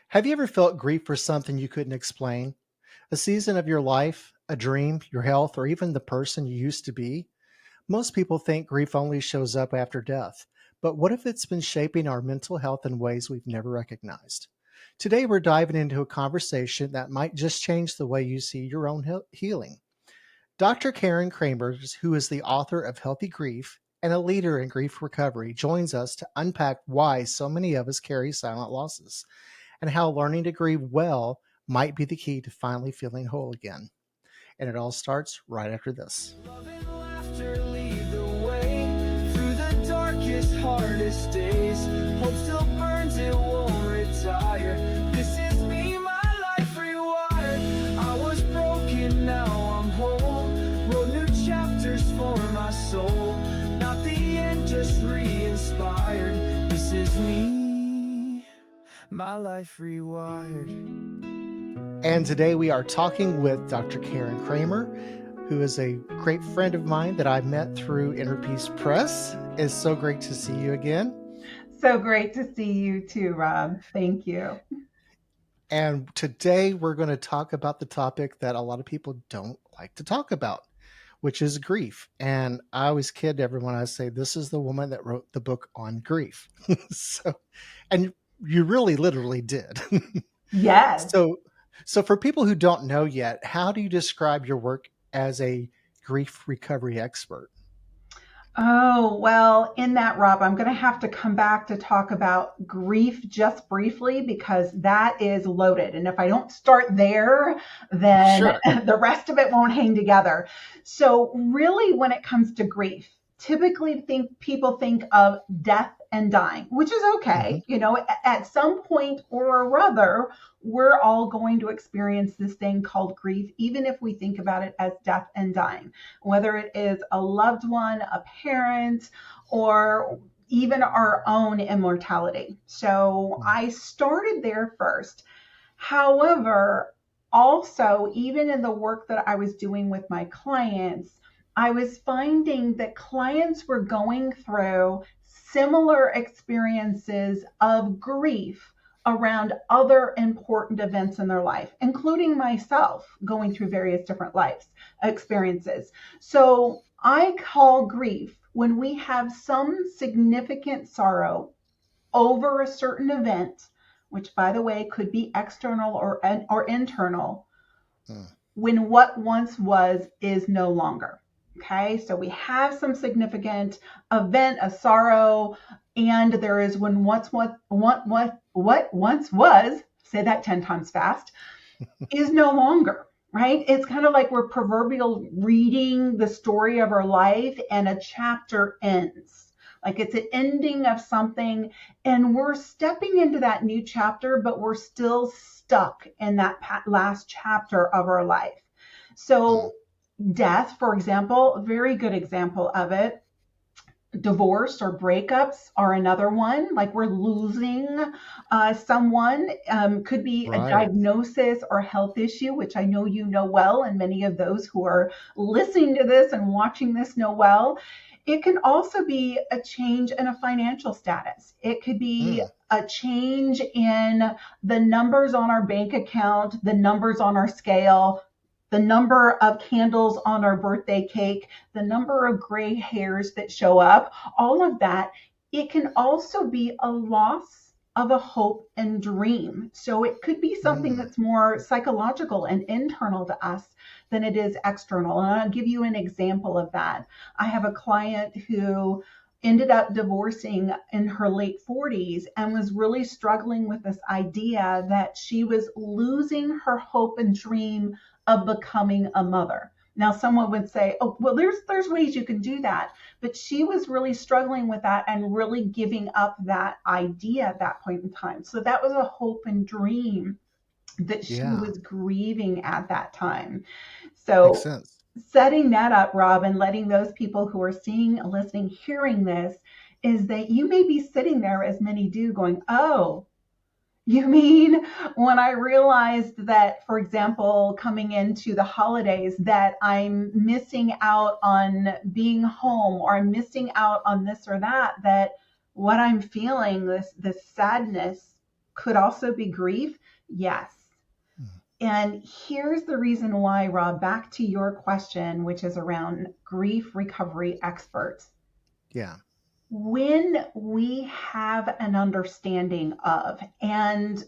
Have you ever felt grief for something you couldn't explain? A season of your life, a dream, your health, or even the person you used to be? Most people think grief only shows up after death. But what if it's been shaping our mental health in ways we've never recognized? Today, we're diving into a conversation that might just change the way you see your own healing. Dr. Karen Kramer, who is the author of Healthy Grief and a leader in grief recovery, joins us to unpack why so many of us carry silent losses and how learning to grieve well might be the key to finally feeling whole again. And it all starts right after this. Love and laughter lead the way through the darkest, hardest days. Hope still burns, it won't retire. This is me, my life rewired. I was broken, now I'm whole. Wrote new chapters for my soul. Not the end, just re-inspired. This is me, my life rewired. And today we are talking with Dr. Karen Kramer, who is a great friend of mine that I met through Inner Peace Press. It's so great to see you again. So great to see you too, Rob. Thank you. And today we're going to talk about the topic that a lot of people don't like to talk about, which is grief. And I always kid everyone, I say, this is the woman that wrote the book on grief. And you really literally did. Yes. So for people who don't know yet, how do you describe your work as a grief recovery expert? Oh, well, in that, Rob, I'm going to have to come back to talk about grief just briefly because that is loaded. And if I don't start there, then Sure. the rest of it won't hang together. So, really, when it comes to grief, typically people think of death and dying, which is Hmm. okay. At some point or other, we're all going to experience this thing called grief, even if we think about it as death and dying, whether it is a loved one, a parent, or even our own immortality. So I started there first. However, also, even in the work that I was doing with my clients, I was finding that clients were going through similar experiences of grief around other important events in their life, including myself going through various different life experiences. So I call grief when we have some significant sorrow over a certain event, which by the way could be external or internal, Hmm. when what once was is no longer. Okay, so we have some significant event, a sorrow, and there is when what once was, say that 10 times fast, is no longer, right? It's kind of like we're proverbial reading the story of our life and a chapter ends. Like it's an ending of something and we're stepping into that new chapter, but we're still stuck in that last chapter of our life. Hmm. So death, for example, a very good example of it. Divorce or breakups are another one. Like we're losing someone, could be a Right. diagnosis or health issue, which I know you know well, and many of those who are listening to this and watching this know well. It can also be a change in a financial status. It could be Hmm. a change in the numbers on our bank account, the numbers on our scale, the number of candles on our birthday cake, the number of gray hairs that show up, all of that. It can also be a loss of a hope and dream. So it could be something Hmm. that's more psychological and internal to us than it is external. And I'll give you an example of that. I have a client who ended up divorcing in her late 40s and was really struggling with this idea that she was losing her hope and dream of becoming a mother. Now, someone would say, "Oh, well, there's ways you can do that," but she was really struggling with that and really giving up that idea at that point in time. So that was a hope and dream that she Yeah. was grieving at that time. Makes So sense. setting that up, Rob, and letting those people who are seeing, listening, hearing this, is that you may be sitting there, as many do, going, "Oh, you mean when I realized that, for example, coming into the holidays, that I'm missing out on being home or I'm missing out on this or that, that what I'm feeling, this sadness could also be grief. Yes. Mm. And here's the reason why, Rob, back to your question, which is around grief recovery experts. Yeah. When we have an understanding of and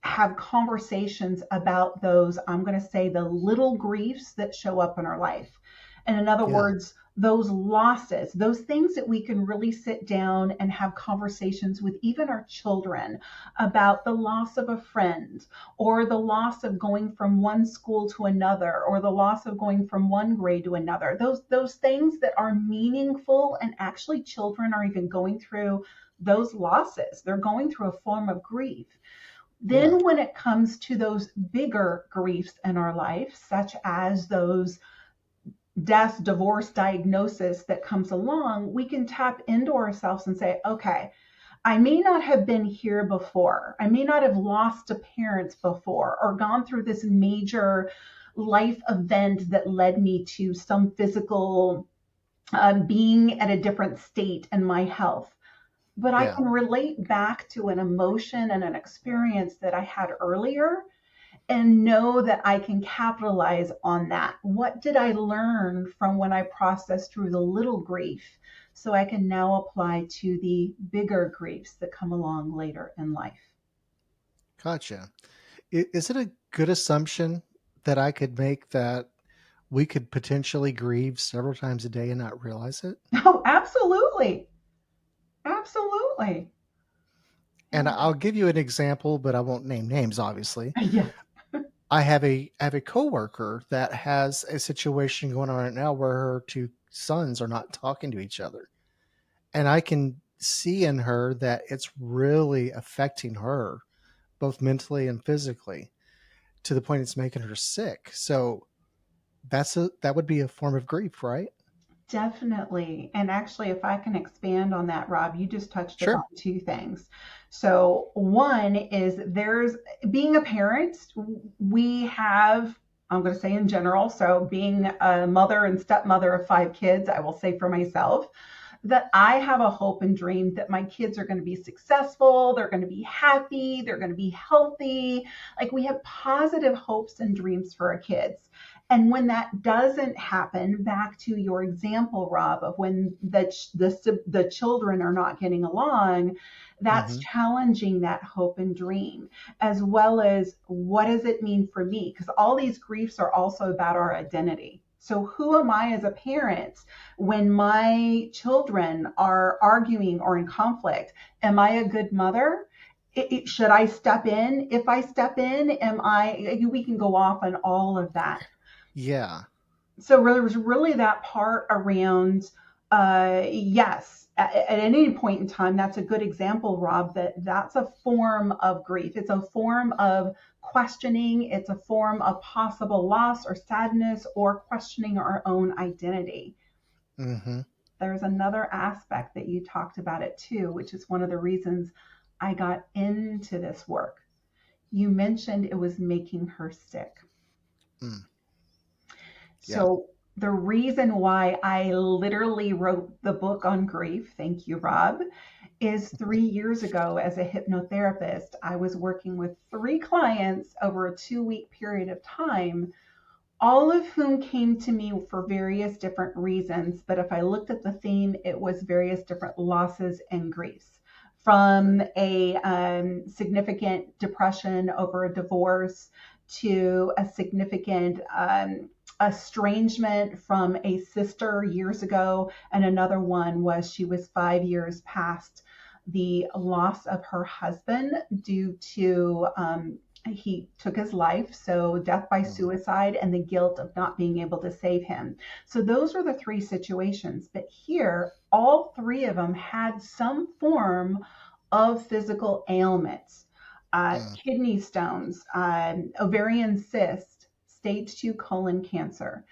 have conversations about those, I'm going to say the little griefs that show up in our life. And in other Yeah. words, those losses, those things that we can really sit down and have conversations with even our children about the loss of a friend, or the loss of going from one school to another, or the loss of going from one grade to another. Those things that are meaningful, and actually children are even going through those losses. They're going through a form of grief. Yeah. Then when it comes to those bigger griefs in our life, such as those death, divorce, diagnosis that comes along, we can tap into ourselves and say, okay, I may not have been here before. I may not have lost a parent before or gone through this major life event that led me to some physical being at a different state in my health. But I Yeah. can relate back to an emotion and an experience that I had earlier and know that I can capitalize on that. What did I learn from when I processed through the little grief so I can now apply to the bigger griefs that come along later in life? Gotcha. Is it a good assumption that I could make that we could potentially grieve several times a day and not realize it? Oh, absolutely. Absolutely. And Yeah. I'll give you an example, but I won't name names, obviously. Yes. I have a coworker that has a situation going on right now where her two sons are not talking to each other. And I can see in her that it's really affecting her, both mentally and physically, to the point it's making her sick. So that would be a form of grief, right? Definitely. And actually, if I can expand on that, Rob, you just touched upon Sure. two things. So, one is there's being a parent, we have, I'm going to say in general, so being a mother and stepmother of 5 kids, I will say for myself, that I have a hope and dream that my kids are going to be successful, they're going to be happy, they're going to be healthy. Like we have positive hopes and dreams for our kids. And when that doesn't happen, back to your example, Rob, of when the children are not getting along, that's Hmm. challenging that hope and dream, as well as what does it mean for me? Because all these griefs are also about our identity. So, who am I as a parent when my children are arguing or in conflict? Am I a good mother? Should I step in? If I step in, am I? We can go off on all of that. Yeah. So there was really that part around, yes, at any point in time, that's a good example, Rob, that's a form of grief. It's a form of questioning. It's a form of possible loss or sadness or questioning our own identity. Hmm. There's another aspect that you talked about it too, which is one of the reasons I got into this work. You mentioned it was making her sick. Mm. Yeah. So the reason why I literally wrote the book on grief, thank you, Rob, is 3 years ago as a hypnotherapist, I was working with 3 clients over a 2 week period of time, all of whom came to me for various different reasons. But if I looked at the theme, it was various different losses and griefs. From a significant depression over a divorce to a significant estrangement from a sister years ago. And another one was she was 5 years past the loss of her husband due to he took his life, so death by Mm. suicide and the guilt of not being able to save him. So those are the 3 situations. But here, all 3 of them had some form of physical ailments, Mm. kidney stones, ovarian cyst, stage 2 colon cancer.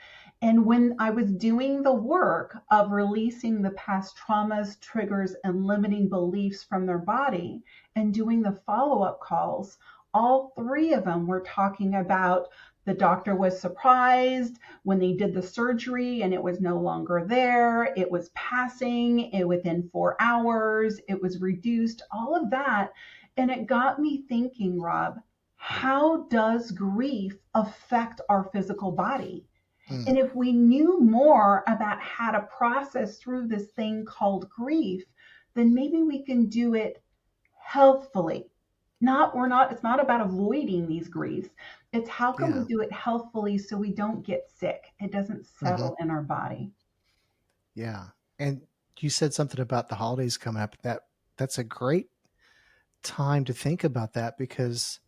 And when I was doing the work of releasing the past traumas, triggers, and limiting beliefs from their body and doing the follow up calls, all 3 of them were talking about the doctor was surprised when they did the surgery and it was no longer there. It was passing within 4 hours. It was reduced, all of that. And it got me thinking, Rob, how does grief affect our physical body? Mm, And if we knew more about how to process through this thing called grief, then maybe we can do it healthfully. It's not about avoiding these griefs. It's how can we yeah. do it healthfully so we don't get sick? It doesn't Hmm. settle in our body. Yeah. And you said something about the holidays coming up. That's a great time to think about that, because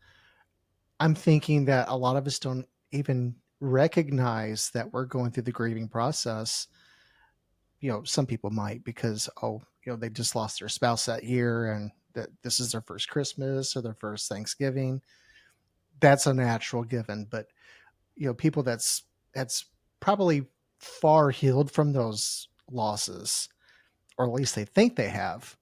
I'm thinking that a lot of us don't even recognize that we're going through the grieving process. Some people might, because, they just lost their spouse that year, and that this is their first Christmas or their first Thanksgiving. That's a natural given. But, people that's probably far healed from those losses, or at least they think they have,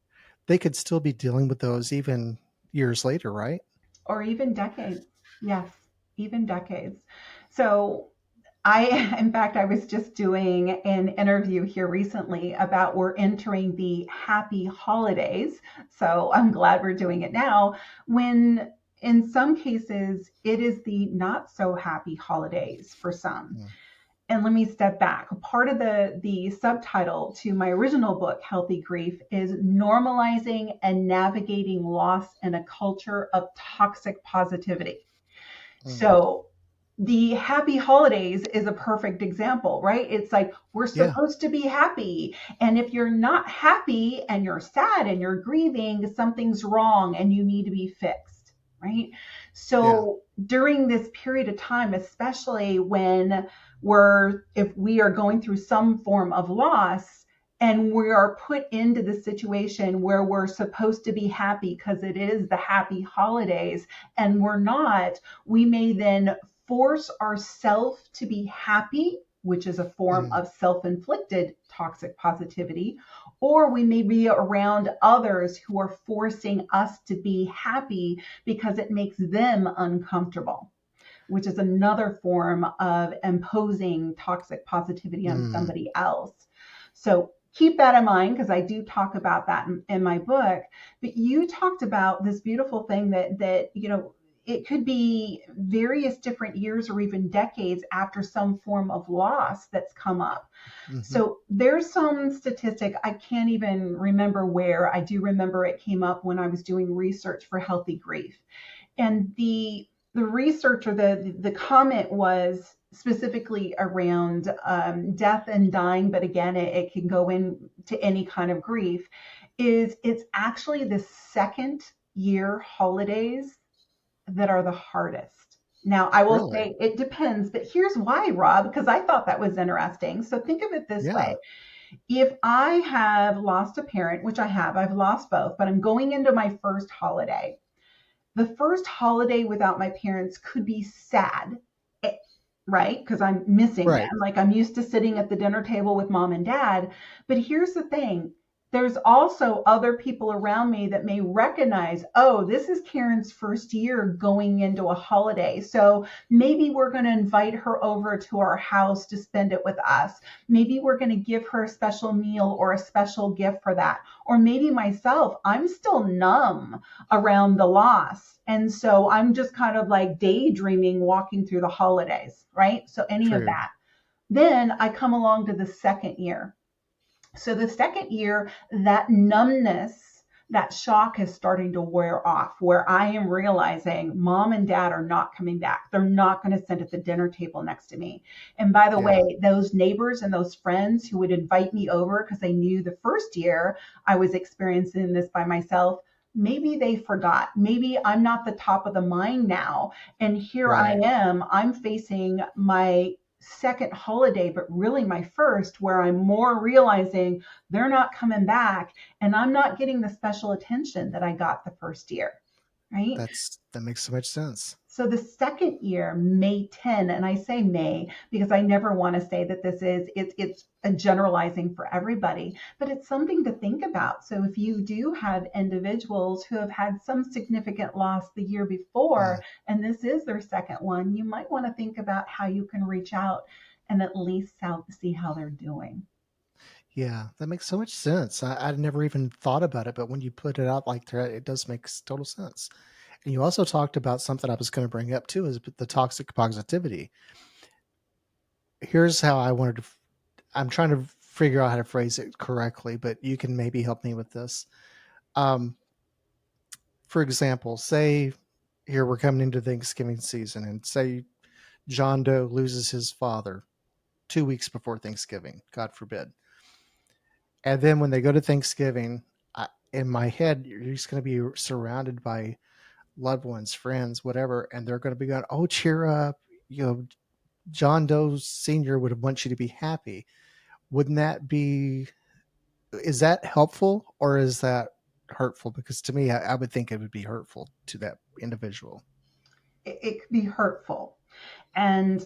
they could still be dealing with those even years later, right? Or even decades. Yes, even decades. So in fact, I was just doing an interview here recently about we're entering the happy holidays. So I'm glad we're doing it now, when in some cases it is the not so happy holidays for some. Mm, And let me step back. Part of the subtitle to my original book, Healthy Grief, is normalizing and navigating loss in a culture of toxic positivity. mm. So the happy holidays is a perfect example, right? It's like we're Yeah. supposed to be happy. And if you're not happy and you're sad and you're grieving, something's wrong and you need to be fixed, right? Yeah. So during this period of time, especially when if we are going through some form of loss, and we are put into the situation where we're supposed to be happy because it is the happy holidays and we're not, we may then force ourselves to be happy, which is a form Mm, of self inflicted toxic positivity, or we may be around others who are forcing us to be happy because it makes them uncomfortable, which is another form of imposing toxic positivity on mm. somebody else. So keep that in mind, because I do talk about that in my book. But you talked about this beautiful thing that it could be various different years or even decades after some form of loss that's come up. Mhm. So there's some statistic, I can't even remember where. I do remember it came up when I was doing research for Healthy Grief. And the research, or the comment was specifically around death and dying, but again, it can go into any kind of grief. It's actually the second year holidays that are the hardest. Now, I will Really? say it depends, but here's why, Rob, because I thought that was interesting. So think of it this way. Yeah. If I have lost a parent, which I have, I've lost both, but I'm going into my first holiday. The first holiday without my parents could be sad, eh, right? Because I'm missing them. Right. Like I'm used to sitting at the dinner table with mom and dad. But here's the thing, there's also other people around me that may recognize, oh, this is Karen's first year going into a holiday. So maybe we're going to invite her over to our house to spend it with us. Maybe we're going to give her a special meal or a special gift for that. Or maybe myself, I'm still numb around the loss. And so I'm just kind of like daydreaming walking through the holidays, right? So any of True. that. Then I come along to the second year. So the second year, that numbness, that shock is starting to wear off, where I am realizing mom and dad are not coming back. They're not going to sit at the dinner table next to me. And by the Yeah. way, those neighbors and those friends who would invite me over because they knew the first year I was experiencing this by myself, maybe they forgot. Maybe I'm not the top of the mind now. And here I Right. am, I'm facing my second holiday, but really my first, where I'm more realizing they're not coming back and I'm not getting the special attention that I got the first year, right? That makes so much sense. So the second year, May 10, and I say May because I never want to say that it's a generalizing for everybody, but it's something to think about. So if you do have individuals who have had some significant loss the year Mm. before, and this is their second one, you might want to think about how you can reach out and at least see how they're doing. Yeah, that makes so much sense. I'd never even thought about it, but when you put it out like that, it does make total sense. And you also talked about something I was going to bring up too, is the toxic positivity. Here's how I wanted to. I'm trying to figure out how to phrase it correctly, but you can maybe help me with this. Um, for example, say here we're coming into Thanksgiving season, and say John Doe loses his father 2 weeks before Thanksgiving, God forbid. And then when they go to Thanksgiving, in my head, you're just going to be surrounded by loved ones, friends, whatever, and they're going to be going, "Oh, cheer up! You know, John Doe Senior would want you to be happy." Wouldn't that be? Is that helpful or is that hurtful? Because to me, I would think it would be hurtful to that individual. It could be hurtful. And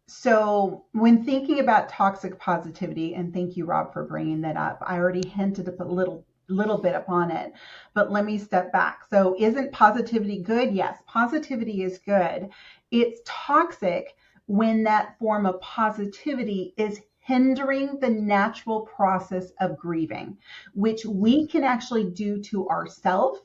so, when thinking about toxic positivity, and thank you, Rob, for bringing that up, I already hinted a little bit upon it, but let me step back. So, isn't positivity good? Yes, positivity is good. It's toxic when that form of positivity is hindering the natural process of grieving, which we can actually do to ourselves.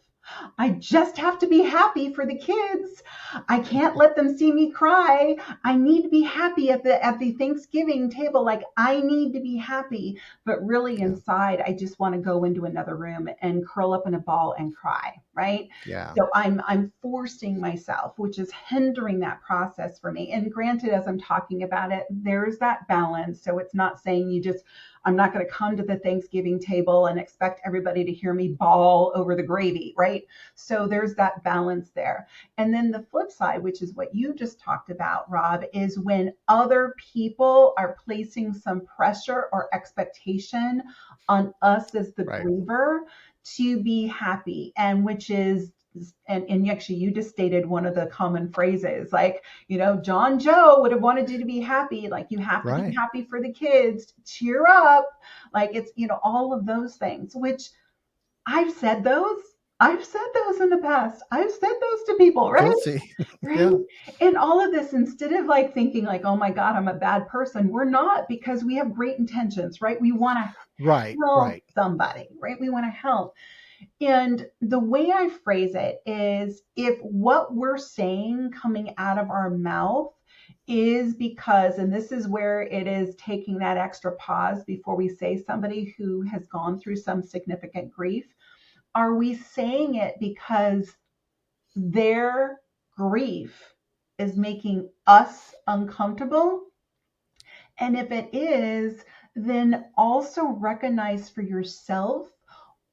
I just have to be happy for the kids. I can't let them see me cry. I need to be happy at the Thanksgiving table. Like I need to be happy, but really Yeah, inside I just want to go into another room and curl up in a ball and cry, right? yeah, So I'm forcing myself, which is hindering that process for me. And granted, as I'm talking about it, there's that balance. So it's not saying you just I'm not going to come to the Thanksgiving table and expect everybody to hear me bawl over the gravy, right? So there's that balance there. And then the flip side, which is what you just talked about, Rob, is when other people are placing some pressure or expectation on us as the right, griever to be happy, and which is and actually you just stated one of the common phrases like, John Joe would have wanted you to be happy, like you have to be right. happy for the kids, cheer up, like it's, all of those things, which I've said those. I've said those in the past. I've said those to people, right? Guilty. Right. Yeah, And all of this, instead of like thinking like, oh my God, I'm a bad person, we're not, because we have great intentions, right? We want to right, help right. somebody, right? We want to help. And the way I phrase it is if what we're saying coming out of our mouth is because, and this is where it is taking that extra pause before we say somebody who has gone through some significant grief, are we saying it because their grief is making us uncomfortable? And if it is, then also recognize for yourself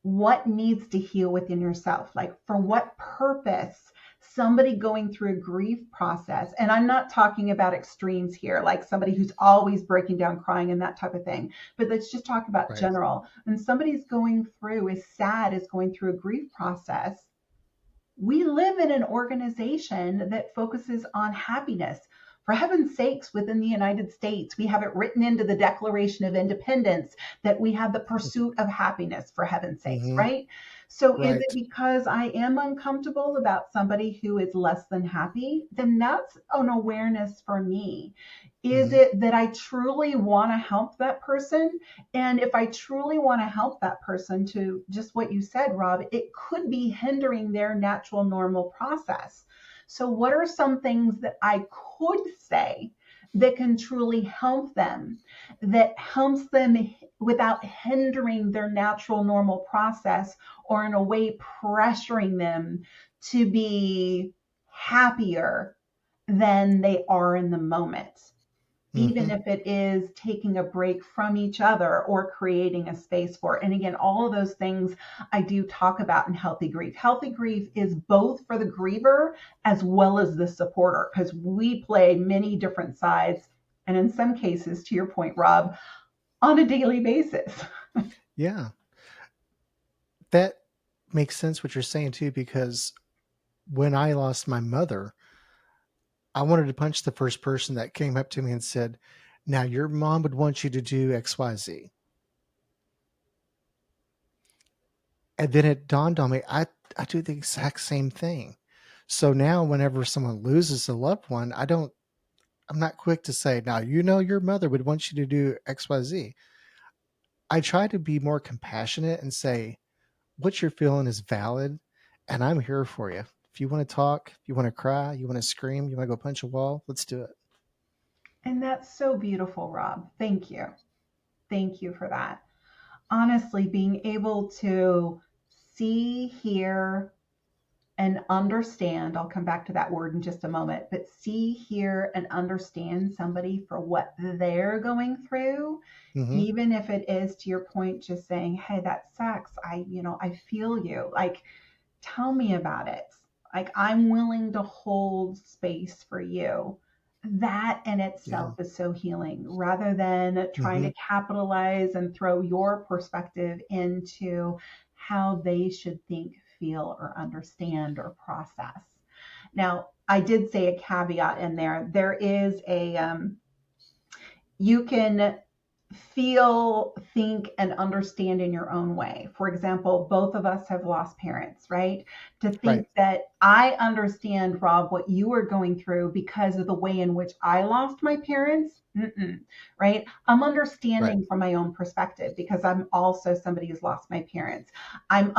what needs to heal within yourself. Like, for what purpose somebody going through a grief process, and I'm not talking about extremes here, like somebody who's always breaking down crying and that type of thing, but let's just talk about Right. general. When somebody's going through, is sad, is going through a grief process, we live in an organization that focuses on happiness. For heaven's sakes, within the United States, we have it written into the Declaration of Independence that we have the pursuit of happiness, for heaven's sakes, Mm-hmm. right? So is it Right. because I am uncomfortable about somebody who is less than happy? Then that's an awareness for me. Is Mm-hmm. it that I truly want to help that person? And if I truly want to help that person, to just what you said, Rob, it could be hindering their natural, normal process. So, what are some things that I could say that can truly help them, that helps them without hindering their natural, normal process, or in a way pressuring them to be happier than they are in the moment? Even Mm-hmm. if it is taking a break from each other or creating a space for it. And again, all of those things I do talk about in healthy grief. Healthy grief is both for the griever as well as the supporter, because we play many different sides. And in some cases, to your point, Rob, on a daily basis. Yeah, that makes sense what you're saying too, because when I lost my mother, I wanted to punch the first person that came up to me and said, "Now your mom would want you to do XYZ." And then it dawned on me, I do the exact same thing. So now whenever someone loses a loved one, I'm not quick to say, "Now you know your mother would want you to do XYZ." I try to be more compassionate and say, what you're feeling is valid, and I'm here for you. If you want to talk, if you want to cry, you want to scream, you want to go punch a wall, let's do it. And that's so beautiful, Rob. Thank you. Thank you for that. Honestly, being able to see, hear, and understand, I'll come back to that word in just a moment, but see, hear, and understand somebody for what they're going through, Hmm. even if it is to your point, just saying, hey, that sucks. I feel you. Like, tell me about it. Like, I'm willing to hold space for you. That in Yeah. itself is so healing rather than trying Hmm. to capitalize and throw your perspective into how they should think, feel, or understand or process. Now, I did say a caveat in there. There is you can feel, think, and understand in your own way. For example, both of us have lost parents, right? To Right. think that I understand, Rob, what you are going through because of the way in which I lost my parents, right? I'm Right. understanding from my own perspective because I'm also somebody who's lost my parents. I'm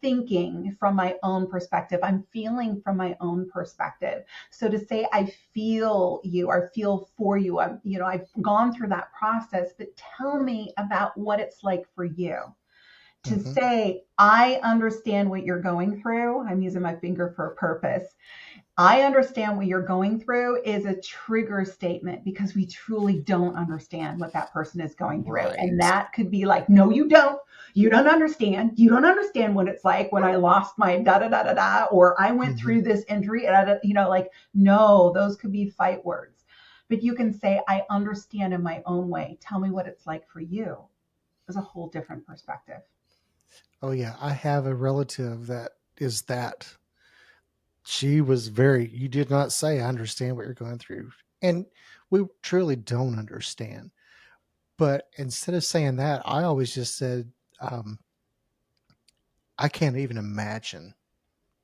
thinking from my own perspective. I'm feeling from my own perspective. So to say I feel you or feel for you, I've gone through that process, but tell me about what it's like for you. To Hmm. say I understand what you're going through, I'm using my finger for a purpose. I understand what you're going through is a trigger statement because we truly don't understand what that person is going through. And Right. that could be like, no, you don't. You don't understand. You don't understand what it's like when I lost my da da da da da, or I went Hmm. through this injury. Like, no, those could be fight words. But you can say, I understand in my own way. Tell me what it's like for you. Is a whole different perspective. Oh yeah, I have a relative that is that. She was very. You did not say, "I understand what you're going through," and we truly don't understand. But instead of saying that, I always just said, um, "I can't even imagine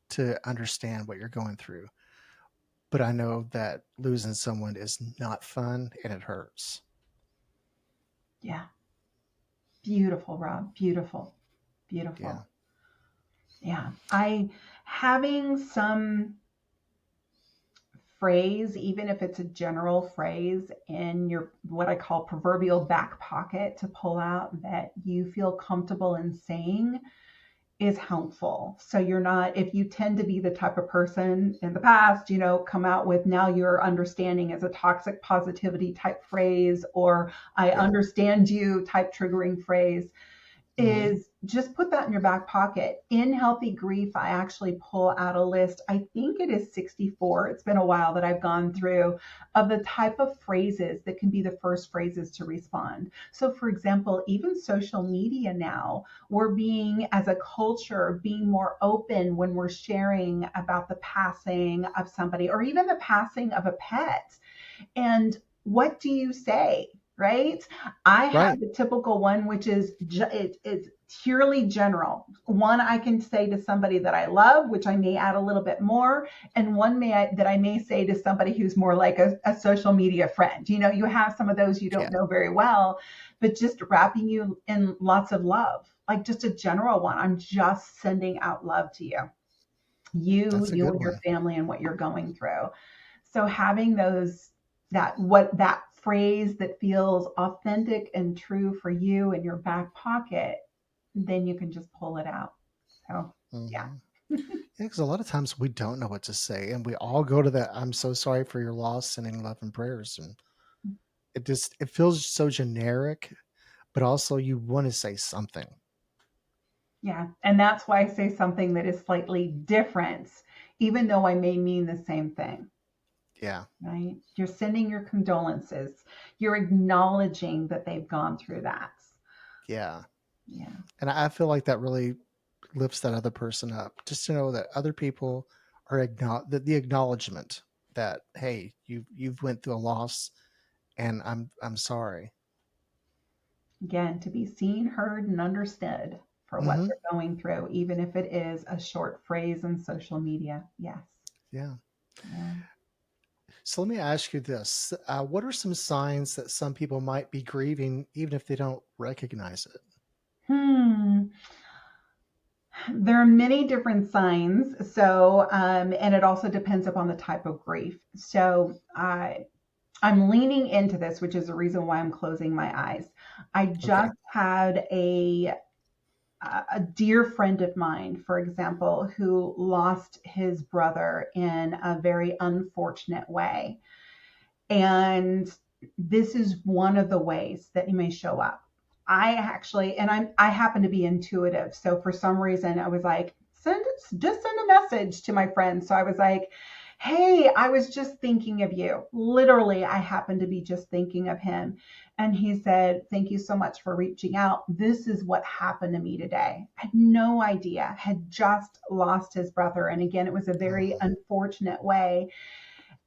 to understand what you're going through." But I know that losing someone is not fun and it hurts. Yeah. Beautiful, Rob. Beautiful. Yeah. Beautiful. Yeah. I having some phrase, even if it's a general phrase in your what I call proverbial back pocket to pull out that you feel comfortable in saying is helpful. So you're not, if you tend to be the type of person in the past, come out with now your understanding as a toxic positivity type phrase or I Yeah. understand you type triggering phrase, Hmm. is just put that in your back pocket. In Healthy Grief, I actually pull out a list. I think it is 64. It's been a while that I've gone through of the type of phrases that can be the first phrases to respond. So, for example, even social media now, we're being, as a culture, being more open when we're sharing about the passing of somebody or even the passing of a pet. And what do you say? Right? I have Right. the typical one, which is it's purely general. One I can say to somebody that I love, which I may add a little bit more, and one that I may say to somebody who's more like a social media friend. You have some of those you don't Yeah. know very well, but just wrapping you in lots of love, like just a general one. I'm just sending out love to you, That's a you good and your one. family and what you're going through. So having that phrase that feels authentic and true for you in your back pocket, then you can just pull it out. So yeah. Hmm. Yeah, because a lot of times we don't know what to say, and we all go to that. I'm so sorry for your loss, sending love and prayers, and it feels so generic, but also you want to say something. Yeah. And that's why I say something that is slightly different, even though I may mean the same thing. Yeah. Right? You're sending your condolences. You're acknowledging that they've gone through that. Yeah. Yeah. And I feel like that really lifts that other person up, just to know that other people are the acknowledgement that, hey, you've went through a loss, and I'm sorry. Again, to be seen, heard, and understood for what Hmm. they're going through, even if it is a short phrase in social media. Yes. Yeah. Yeah. So let me ask you this. What are some signs that some people might be grieving even if they don't recognize it? Hmm. There are many different signs. So, and it also depends upon the type of grief. So, I'm leaning into this, which is the reason why I'm closing my eyes. I Okay. just had a dear friend of mine, for example, who lost his brother in a very unfortunate way. And this is one of the ways that he may show up. I actually, and I happen to be intuitive. So for some reason, I was like, just send a message to my friend. So I was like, hey, I was just thinking of you. Literally, I happened to be just thinking of him. And he said, thank you so much for reaching out. This is what happened to me today. I had no idea, had just lost his brother. And again, it was a very Oh, unfortunate way.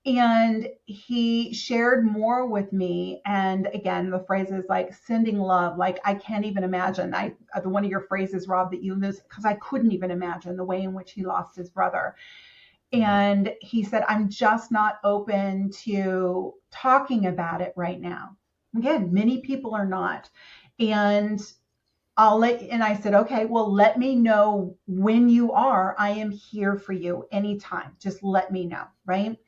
And he shared more with me. And again, the phrases like sending love, like I can't even imagine. The one of your phrases, Rob, that you used, because I couldn't even imagine the way in which he lost his brother. yeah. And he said, I'm just not open to talking about it right now. Again, many people are not. And and I said, okay, well, let me know when you are. I am here for you anytime. Just let me know. Right.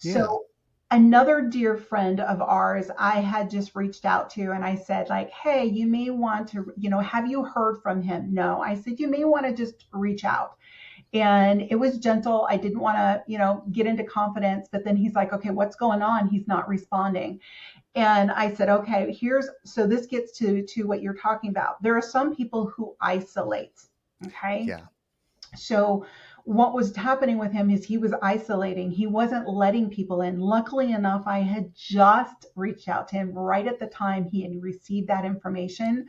Yeah. So another dear friend of ours, I had just reached out to and I said, like, hey, you may want to, have you heard from him? No. I said, you may want to just reach out. And it was gentle. I didn't want to, get into confidence. But then he's like, okay, what's going on? He's not responding. And I said, okay, so this gets to what you're talking about. There are some people who isolate. Okay. Yeah. So what was happening with him is he was isolating. He wasn't letting people in. Luckily enough, I had just reached out to him right at the time he had received that information.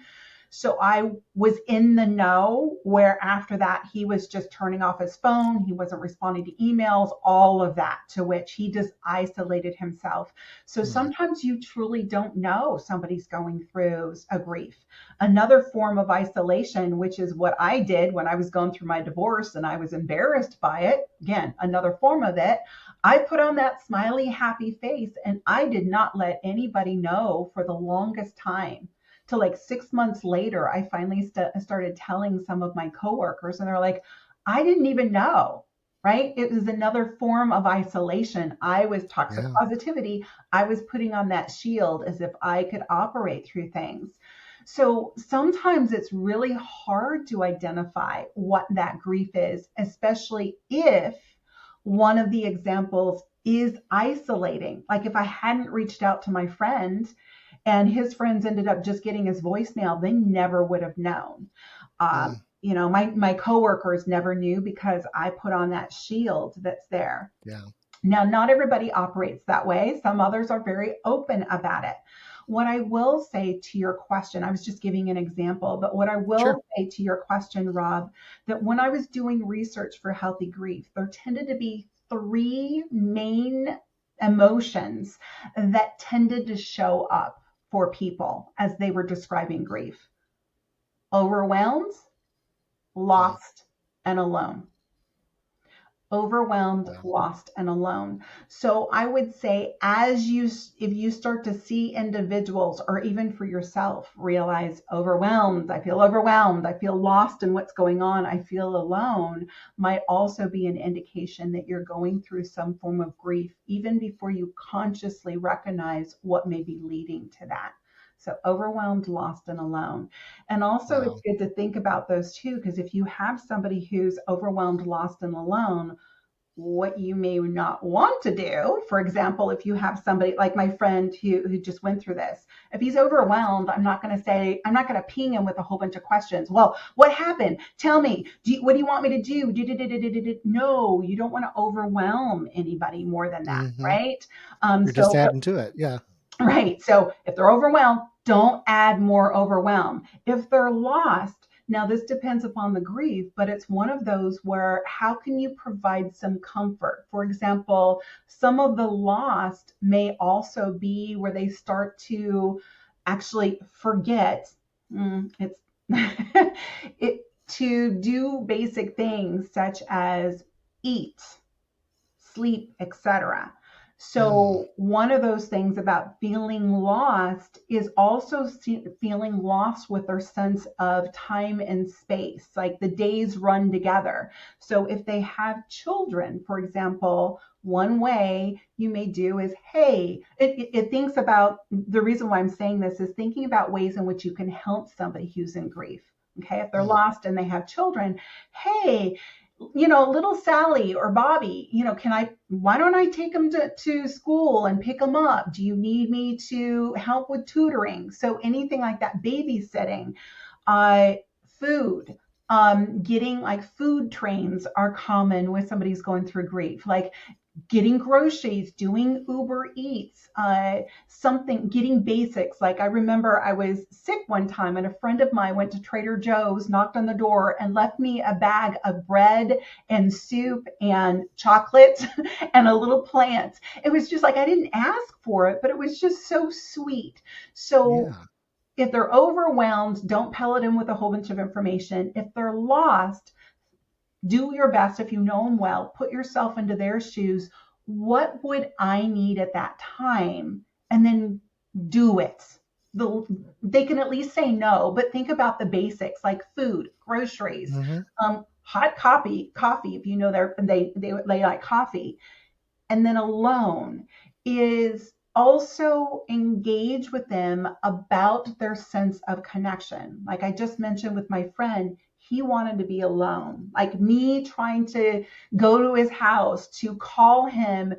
So I was in the know, where after that, he was just turning off his phone. He wasn't responding to emails, all of that, to which he just isolated himself. So Hmm. sometimes you truly don't know somebody's going through a grief. Another form of isolation, which is what I did when I was going through my divorce and I was embarrassed by it. Again, another form of it. I put on that smiley, happy face and I did not let anybody know for the longest time. Till like 6 months later, I finally started telling some of my coworkers, and they're like, I didn't even know, right? It was another form of isolation. I was toxic Yeah. positivity. I was putting on that shield as if I could operate through things. So sometimes it's really hard to identify what that grief is, especially if one of the examples is isolating. Like if I hadn't reached out to my friend and his friends ended up just getting his voicemail, they never would have known. Mm, My coworkers never knew because I put on that shield that's there. yeah. Now, not everybody operates that way. Some others are very open about it. What I will say to your question, I was just giving an example, but what I Sure. will say to your question, Rob, that when I was doing research for healthy grief, there tended to be three main emotions that tended to show up for people as they were describing grief: overwhelmed, Mm, lost, and alone. Overwhelmed, wow. lost, and alone. So I would say, if you start to see individuals, or even for yourself, realize overwhelmed, I feel lost in what's going on, I feel alone, might also be an indication that you're going through some form of grief, even before you consciously recognize what may be leading to that. So overwhelmed, lost, and alone. And also, it's Wow. good to think about those too, because if you have somebody who's overwhelmed, lost, and alone, what you may not want to do, for example, if you have somebody like my friend who just went through this, if he's overwhelmed, I'm not going to ping him with a whole bunch of questions. Well, what happened? Tell me, what do you want me to do? No, you don't want to overwhelm anybody more than that, Hmm. right? You're just So adding to it. Yeah. Right. So if they're overwhelmed, don't add more overwhelm. If they're lost, now this depends upon the grief, but it's one of those where how can you provide some comfort? For example, some of the lost may also be where they start to actually forget. It's it to do basic things such as eat, sleep, etc. Mm, So, one of those things about feeling lost is also feeling lost with their sense of time and space. Like the days run together. So, if they have children, for example, one way you may do is, hey, it thinks about the reason why I'm saying this is thinking about ways in which you can help somebody who's in grief. Okay, if they're mm, lost and they have children, hey, little Sally or Bobby, why don't I take them to school and pick them up? Do you need me to help with tutoring? So anything like that, babysitting, uh, food, getting like food trains are common with somebody who's going through grief. Like getting groceries, doing Uber Eats, something, getting basics. Like I remember I was sick one time and a friend of mine went to Trader Joe's, knocked on the door, and left me a bag of bread and soup and chocolate and a little plant. It was just like I didn't ask for it, but it was just so sweet. So yeah. if they're overwhelmed, don't pellet in with a whole bunch of information. If they're lost, do your best if you know them well, put yourself into their shoes. What would I need at that time? And then do it. They can at least say no, but think about the basics like food, groceries, Hmm. hot coffee if you know they like coffee. And then alone is also engage with them about their sense of connection. Like I just mentioned with my friend, he wanted to be alone. Like me trying to go to his house to call him,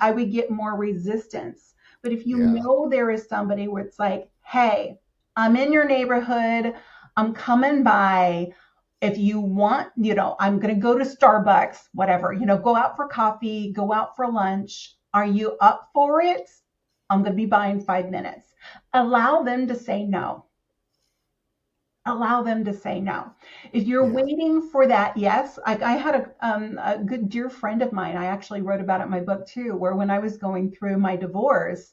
I would get more resistance. But if you Yeah. know there is somebody where it's like, hey, I'm in your neighborhood, I'm coming by, if you want, I'm going to go to Starbucks, whatever, go out for coffee, go out for lunch. Are you up for it? I'm going to be by in 5 minutes. Allow them to say no. Allow them to say no. If you're Yeah. waiting for that, yes, I had a good dear friend of mine. I actually wrote about it in my book too, where when I was going through my divorce,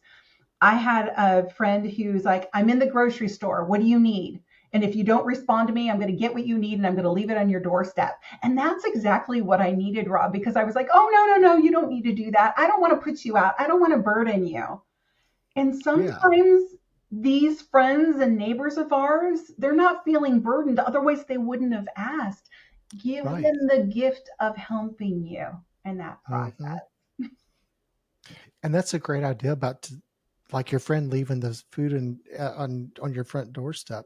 I had a friend who's like, I'm in the grocery store. What do you need? And if you don't respond to me, I'm going to get what you need and I'm going to leave it on your doorstep. And that's exactly what I needed, Rob, because I was like, oh, no, no, no, you don't need to do that. I don't want to put you out. I don't want to burden you. And Yeah. sometimes these friends and neighbors of ours, they're not feeling burdened. Otherwise, they wouldn't have asked. Give Right. them the gift of helping you in that Hmm. process. And that's a great idea about like your friend leaving the food on your front doorstep.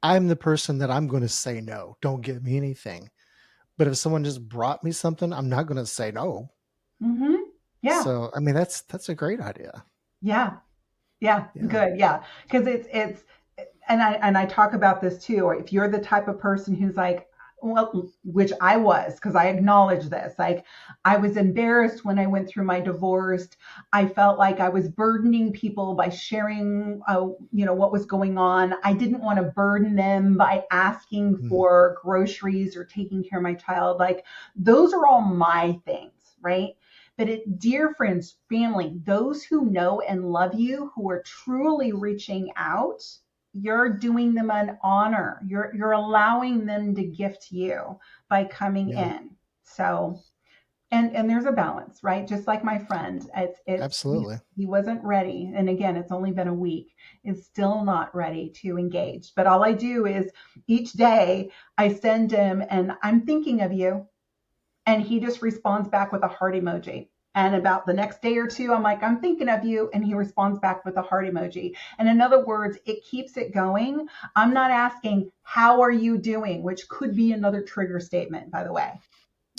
I'm the person that I'm going to say no. Don't give me anything. But if someone just brought me something, I'm not going to say no. Mm-hmm. Yeah, So I mean, that's a great idea. yeah. Yeah, Yeah. good. Yeah, because it's and I talk about this too. Or if you're the type of person who's like, well, which I was, because I acknowledge this. Like, I was embarrassed when I went through my divorce. I felt like I was burdening people by sharing, what was going on. I didn't want to burden them by asking Mm, for groceries or taking care of my child. Like, those are all my things, right? But dear friends, family, those who know and love you, who are truly reaching out, you're doing them an honor. You're allowing them to gift you by coming yeah. in. So and there's a balance, right? Just like my friend, Absolutely. he wasn't ready. And again, it's only been a week. Is still not ready to engage. But all I do is each day I send him and I'm thinking of you, and he just responds back with a heart emoji. And about the next day or two, I'm like, I'm thinking of you. And he responds back with a heart emoji. And in other words, it keeps it going. I'm not asking, how are you doing? Which could be another trigger statement, by the way.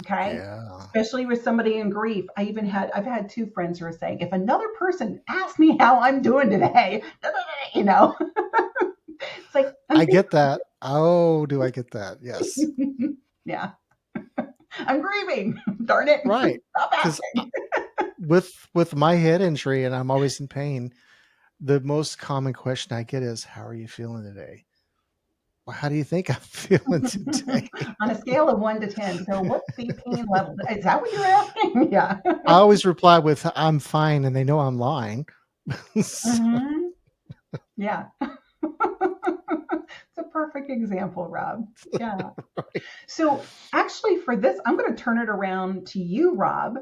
Okay. Yeah. Especially with somebody in grief. I've had two friends who are saying, if another person asks me how I'm doing today, you know, it's like, I'm I get that. Oh, do I get that? Yes. thinking, yeah, I'm grieving. Darn it. Right. Stop Because asking. with my head injury and I'm always in pain, the most common question I get is, "How are you feeling today?" Well, how do you think I'm feeling today? On a scale of 1 to 10. So what's the pain level? Is that what you're asking? Yeah. I always reply with, "I'm fine," and they know I'm lying. So, Hmm. Yeah. It's a perfect example, Rob. Yeah. right. So actually, for this, I'm going to turn it around to you, Rob.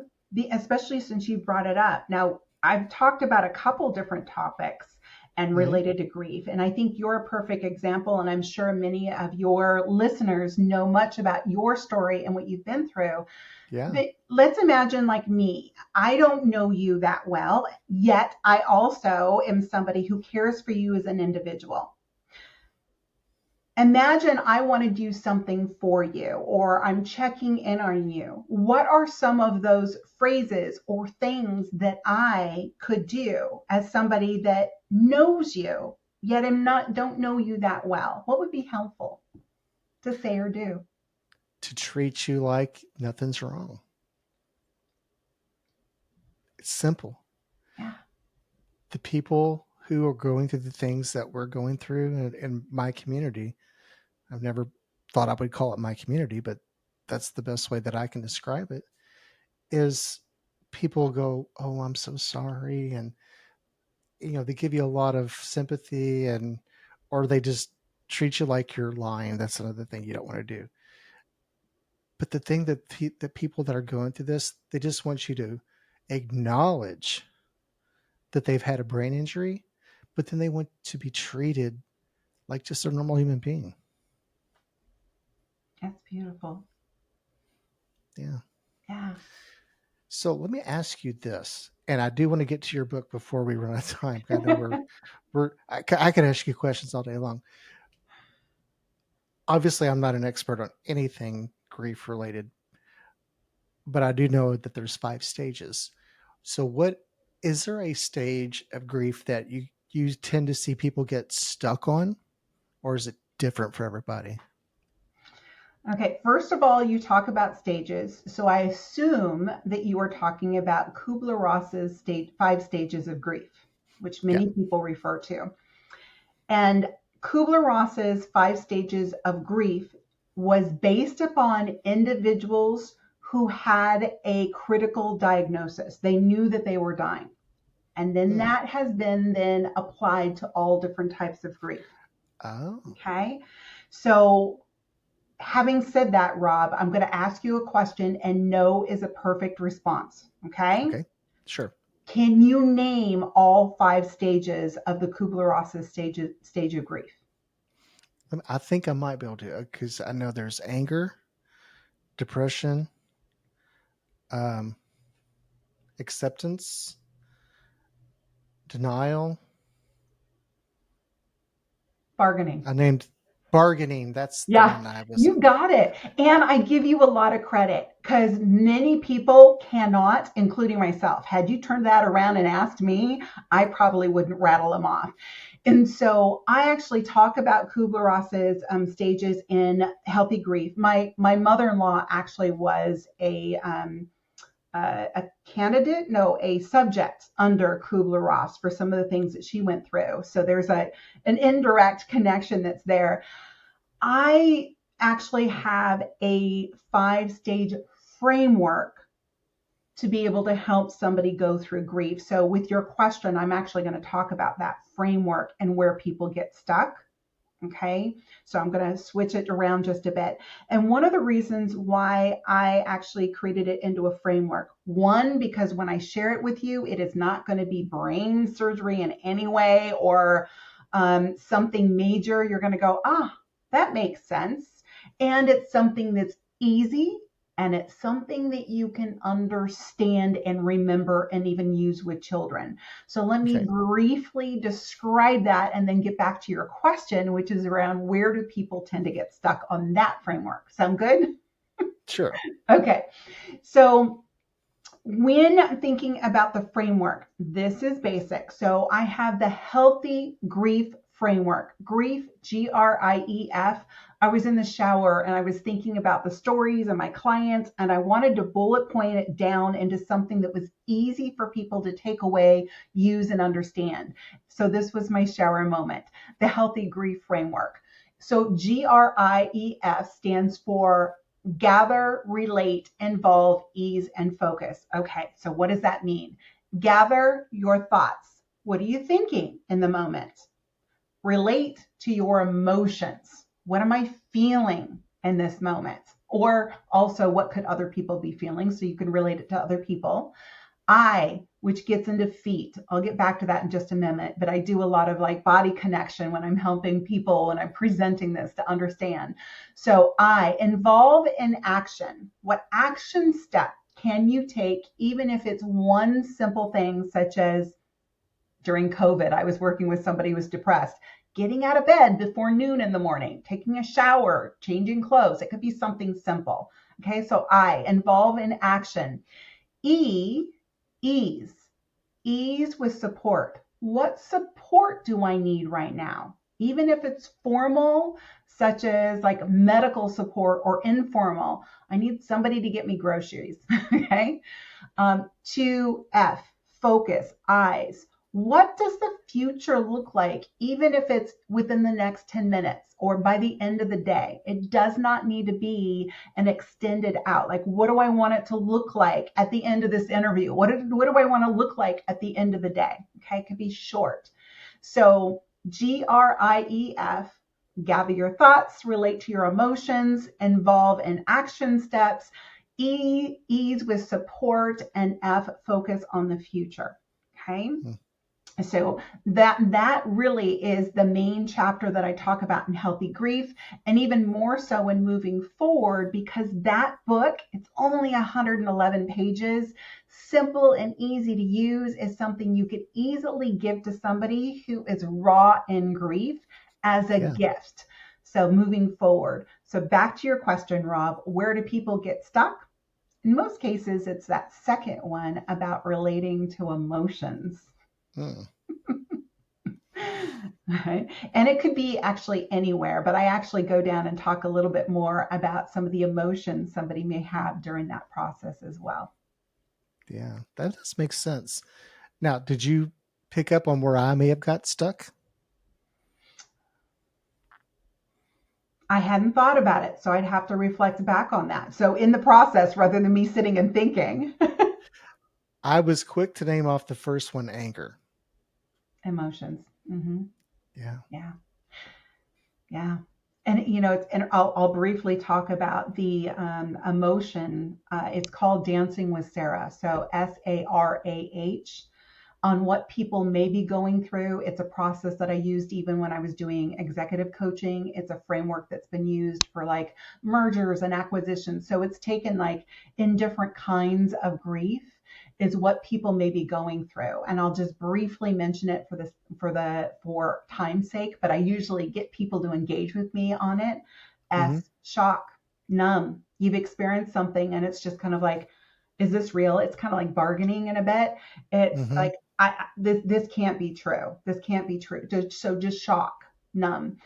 especially since you brought it up. Now, I've talked about a couple different topics and Hmm. related to grief, and I think you're a perfect example. And I'm sure many of your listeners know much about your story and what you've been through. Yeah. But let's imagine, like me, I don't know you that well, yet I also am somebody who cares for you as an individual. Imagine I want to do something for you, or I'm checking in on you. What are some of those phrases or things that I could do as somebody that knows you, yet don't know you that well? What would be helpful to say or do? To treat you like nothing's wrong. It's simple. Yeah, The people who are going through the things that we're going through in my community, I've never thought I would call it my community, but that's the best way that I can describe it, is people go, "Oh, I'm so sorry." And, they give you a lot of sympathy, or they just treat you like you're lying. That's another thing you don't want to do. But the thing that the people that are going through this, they just want you to acknowledge that they've had a brain injury, but then they want to be treated like just a normal human being. that's beautiful. Yeah. Yeah. So let me ask you this, and I do want to get to your book before we run out of time. I know I could ask you questions all day long. Obviously, I'm not an expert on anything grief related, but I do know that there's 5 stages. So what is there a stage of grief that you tend to see people get stuck on, or is it different for everybody? Okay, first of all, you talk about stages. So I assume that you are talking about Kubler-Ross's 5 stages of grief, which Yeah. many people refer to. And Kubler-Ross's 5 stages of grief was based upon individuals who had a critical diagnosis. They knew that they were dying. And then Hmm. that has been then applied to all different types of grief. Oh, Okay. So having said that, Rob, I'm going to ask you a question, and no is a perfect response. Okay. okay. Sure. Can you name all 5 stages of the Kubler-Ross's stage of grief? I think I might be able to, because I know there's anger, depression, um, acceptance, denial. Bargaining. I named bargaining. That's the Yeah, one I was. you got it. And I give you a lot of credit because many people cannot, including myself. Had you turned that around and asked me, I probably wouldn't rattle them off. And so I actually talk about Kubler-Ross's stages in Healthy Grief. My mother-in-law actually was a candidate, no, a subject under Kubler-Ross for some of the things that she went through. So there's an indirect connection that's there. I actually have a 5 stage framework to be able to help somebody go through grief. So, with your question, I'm actually going to talk about that framework and where people get stuck. Okay, so I'm going to switch it around just a bit. And one of the reasons why I actually created it into a framework, one, because when I share it with you, it is not going to be brain surgery in any way or something major. You're going to go, that makes sense. And it's something that's easy, and it's something that you can understand and remember and even use with children. So let me Okay. briefly describe that and then get back to your question, which is around where do people tend to get stuck on that framework? Sound good? Sure. Okay. So when thinking about the framework, this is basic. So I have the healthy grief framework. Grief, Grief. I was in the shower and I was thinking about the stories of my clients, and I wanted to bullet point it down into something that was easy for people to take away, use, and understand. So this was my shower moment, the healthy grief framework. So GRIEF stands for gather, relate, involve, ease, and focus. Okay, so what does that mean? Gather your thoughts. What are you thinking in the moment? Relate to your emotions. What am I feeling in this moment? Or also, what could other people be feeling? So you can relate it to other people. I, which gets into feet. I'll get back to that in just a minute, but I do a lot of like body connection when I'm helping people and I'm presenting this to understand. So I, involve in action. What action step can you take, even if it's one simple thing, such as during COVID, I was working with somebody who was depressed. Getting out of bed before noon in the morning, taking a shower, changing clothes. It could be something simple. Okay, so I, involve in action. E, ease. Ease with support. What support do I need right now? Even if it's formal, such as like medical support, or informal, I need somebody to get me groceries. Okay. 2F, focus, eyes. What does the future look like, even if it's within the next 10 minutes or by the end of the day? It does not need to be an extended out. Like, what do I want it to look like at the end of this interview? What do I want to look like at the end of the day? Okay, it could be short. So GRIEF, gather your thoughts, relate to your emotions, involve in action steps. E, ease with support, and F, focus on the future. Okay. So that really is the main chapter that I talk about in Healthy Grief, and even more so in Moving Forward, because that book, it's only 111 pages, simple and easy to use, is something you could easily give to somebody who is raw in grief as a gift. So Moving Forward. So back to your question, Rob, where do people get stuck? In most cases, it's that second one about relating to emotions. Right. And it could be actually anywhere, but I actually go down and talk a little bit more about some of the emotions somebody may have during that process as well. Yeah, that does make sense. Now, did you pick up on where I may have got stuck? I hadn't thought about it, so I'd have to reflect back on that. So in the process, rather than me sitting and thinking. I was quick to name off the first one, anger. Emotions. Mm-hmm. Yeah. And and I'll briefly talk about the emotion. It's called Dancing with Sarah. So SARAH, on what people may be going through. It's a process that I used even when I was doing executive coaching. It's a framework that's been used for like mergers and acquisitions. So it's taken like in different kinds of grief is what people may be going through. And I'll just briefly mention it for time's sake, but I usually get people to engage with me on it. S, shock, numb. You've experienced something and it's just kind of like, is this real? It's kind of like bargaining in a bit. It's like, this can't be true. This can't be true. So just shock, numb.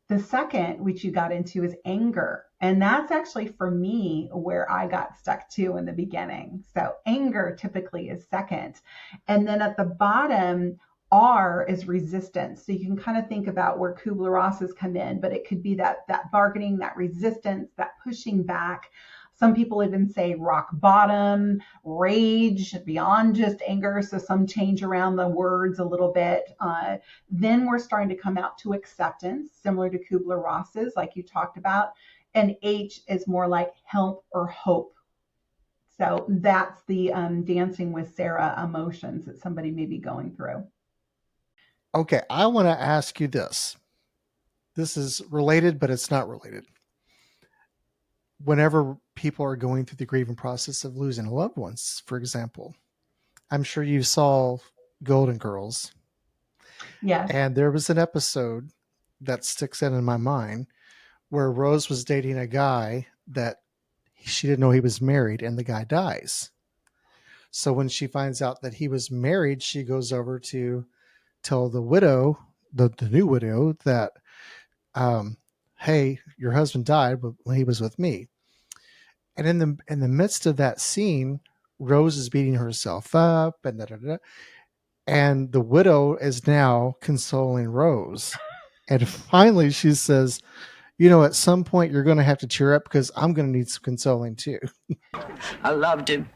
The second, which you got into, is anger. And that's actually for me where I got stuck too in the beginning. So anger typically is second. And then at the bottom, R is resistance. So you can kind of think about where Kubler-Ross's come in, but it could be that bargaining, that resistance, that pushing back. Some people even say rock bottom, rage, beyond just anger. So some change around the words a little bit. Then we're starting to come out to acceptance, similar to Kubler-Ross's, like you talked about. And H is more like help or hope. So that's the Dancing with Sarah emotions that somebody may be going through. Okay, I want to ask you this. This is related, but it's not related. Whenever people are going through the grieving process of losing loved ones, for example, I'm sure you saw Golden Girls. Yes. And there was an episode that sticks out in my mind where Rose was dating a guy that she didn't know he was married, and the guy dies. So when she finds out that he was married, she goes over to tell the widow, the new widow, that, hey, your husband died when he was with me. And in the midst of that scene, Rose is beating herself up and the widow is now consoling Rose. And finally she says, at some point you're going to have to cheer up because I'm going to need some consoling too. I loved him.